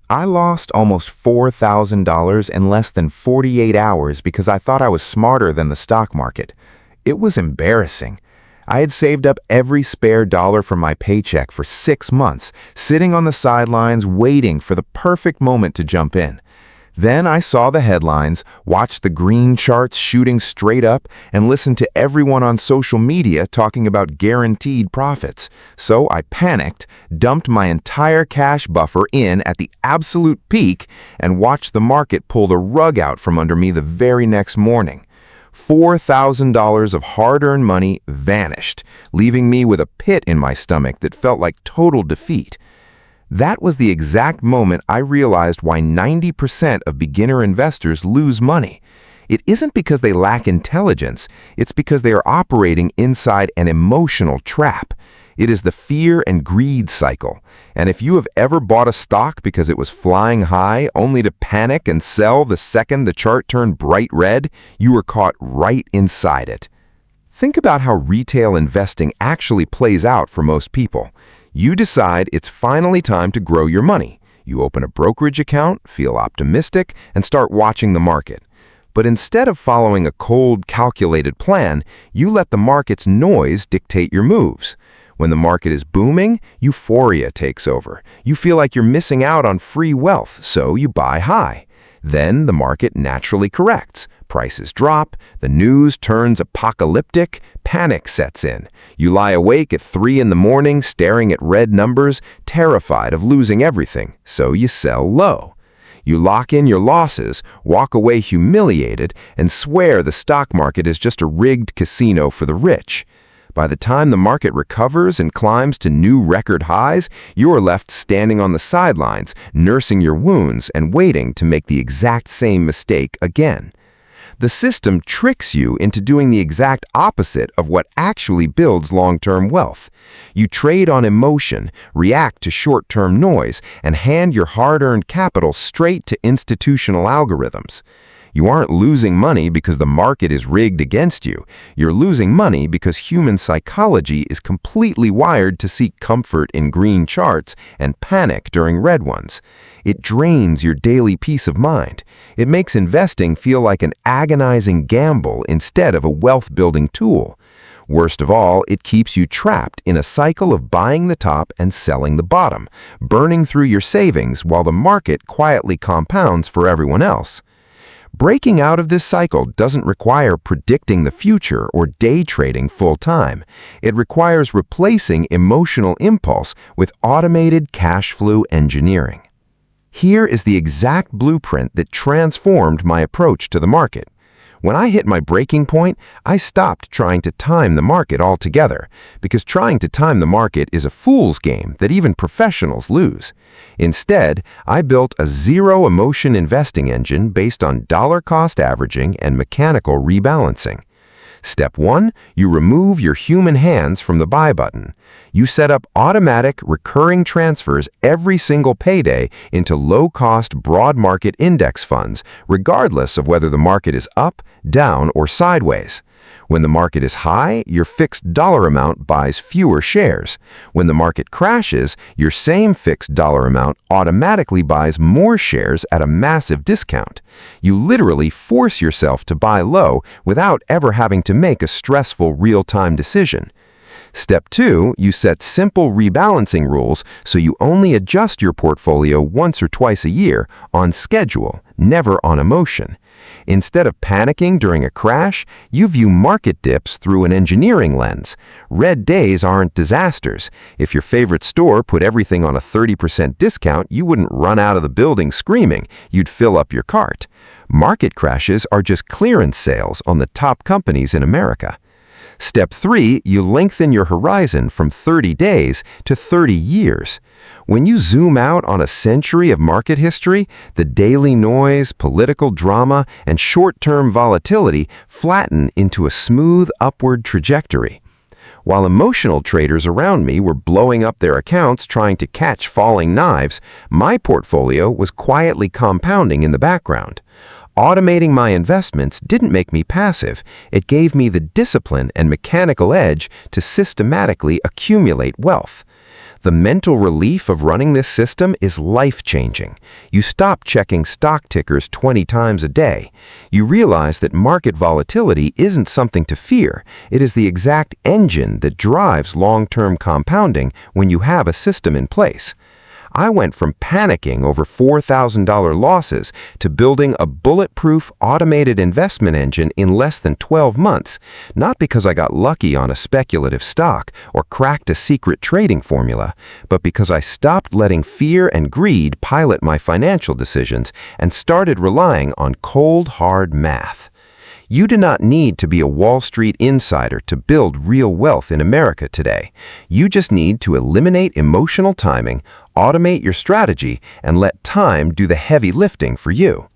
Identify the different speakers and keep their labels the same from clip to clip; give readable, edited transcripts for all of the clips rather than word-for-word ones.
Speaker 1: I lost almost $4,000 in less than 48 hours because I thought I was smarter than the stock market. It was embarrassing. I had saved up every spare dollar from my paycheck for 6 months, sitting on the sidelines waiting for the perfect moment to jump in. Then I saw the headlines, watched the green charts shooting straight up, and listened to everyone on social media talking about guaranteed profits. So I panicked, dumped my entire cash buffer in at the absolute peak, and watched the market pull the rug out from under me the very next morning. $4,000 of hard-earned money vanished, leaving me with a pit in my stomach that felt like total defeat. That was the exact moment I realized why 90% of beginner investors lose money. It isn't because they lack intelligence, it's because they are operating inside an emotional trap. It is the fear and greed cycle. And if you have ever bought a stock because it was flying high only to panic and sell the second the chart turned bright red, you were caught right inside it. Think about how retail investing actually plays out for most people. You decide it's finally time to grow your money. You open a brokerage account, feel optimistic, and start watching the market. But instead of following a cold, calculated plan, you let the market's noise dictate your moves. When the market is booming, euphoria takes over. You feel like you're missing out on free wealth, so you buy high. Then the market naturally corrects. Prices drop, the news turns apocalyptic, panic sets in. You lie awake at 3 in the morning staring at red numbers, terrified of losing everything, so you sell low. You lock in your losses, walk away humiliated, and swear the stock market is just a rigged casino for the rich. By the time the market recovers and climbs to new record highs, you are left standing on the sidelines, nursing your wounds and waiting to make the exact same mistake again. The system tricks you into doing the exact opposite of what actually builds long-term wealth. You trade on emotion, react to short-term noise, and hand your hard-earned capital straight to institutional algorithms. You aren't losing money because the market is rigged against you. You're losing money because human psychology is completely wired to seek comfort in green charts and panic during red ones. It drains your daily peace of mind. It makes investing feel like an agonizing gamble instead of a wealth-building tool. Worst of all, it keeps you trapped in a cycle of buying the top and selling the bottom, burning through your savings while the market quietly compounds for everyone else. Breaking out of this cycle doesn't require predicting the future or day trading full-time. It requires replacing emotional impulse with automated cash flow engineering. Here is the exact blueprint that transformed my approach to the market. When I hit my breaking point, I stopped trying to time the market altogether, because trying to time the market is a fool's game that even professionals lose. Instead, I built a zero-emotion investing engine based on dollar-cost averaging and mechanical rebalancing. Step 1, you remove your human hands from the buy button. You set up automatic, recurring transfers every single payday into low-cost, broad market index funds, regardless of whether the market is up, down, or sideways. When the market is high, your fixed dollar amount buys fewer shares. When the market crashes, your same fixed dollar amount automatically buys more shares at a massive discount. You literally force yourself to buy low without ever having to make a stressful real-time decision. Step 2, you set simple rebalancing rules so you only adjust your portfolio once or twice a year, on schedule, never on emotion. Instead of panicking during a crash, you view market dips through an engineering lens. Red days aren't disasters. If your favorite store put everything on a 30% discount, you wouldn't run out of the building screaming. You'd fill up your cart. Market crashes are just clearance sales on the top companies in America. Step 3, you lengthen your horizon from 30 days to 30 years. When you zoom out on a century of market history, the daily noise, political drama, and short-term volatility flatten into a smooth upward trajectory. While emotional traders around me were blowing up their accounts trying to catch falling knives, my portfolio was quietly compounding in the background.
Speaker 2: Automating my investments didn't make me passive. It gave me the discipline and mechanical edge to systematically accumulate wealth. The mental relief of running this system is life-changing. You stop checking stock tickers 20 times a day. You realize that market volatility isn't something to fear. It is the exact engine that drives long-term compounding when you have a system in place. I went from panicking over $4,000 losses to building a bulletproof automated investment engine in less than 12 months, not because I got lucky on a speculative stock or cracked a secret trading formula, but because I stopped letting fear and greed pilot my financial decisions and started relying on cold, hard math. You do not need to be a Wall Street insider to build real wealth in America today. You just need to eliminate emotional timing, automate your strategy, and let time do the heavy lifting for you.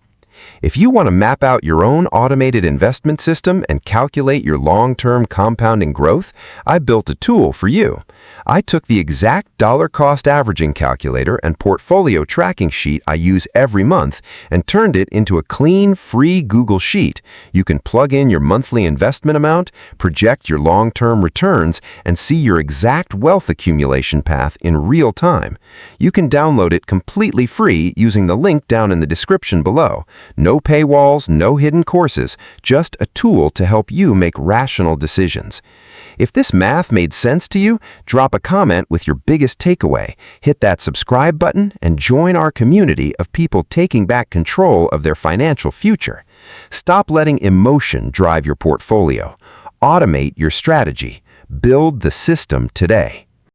Speaker 2: If you want to map out your own automated investment system and calculate your long-term compounding growth, I built a tool for you. I took the exact dollar-cost averaging calculator and portfolio tracking sheet I use every month and turned it into a clean, free Google Sheet. You can plug in your monthly investment amount, project your long-term returns, and see your exact wealth accumulation path in real time. You can download it completely free using the link down in the description below. No paywalls, no hidden courses, just a tool to help you make rational decisions. If this math made sense to you, drop a comment with your biggest takeaway, hit that subscribe button, and join our community of people taking back control of their financial future. Stop letting emotion drive your portfolio. Automate your strategy. Build the system today.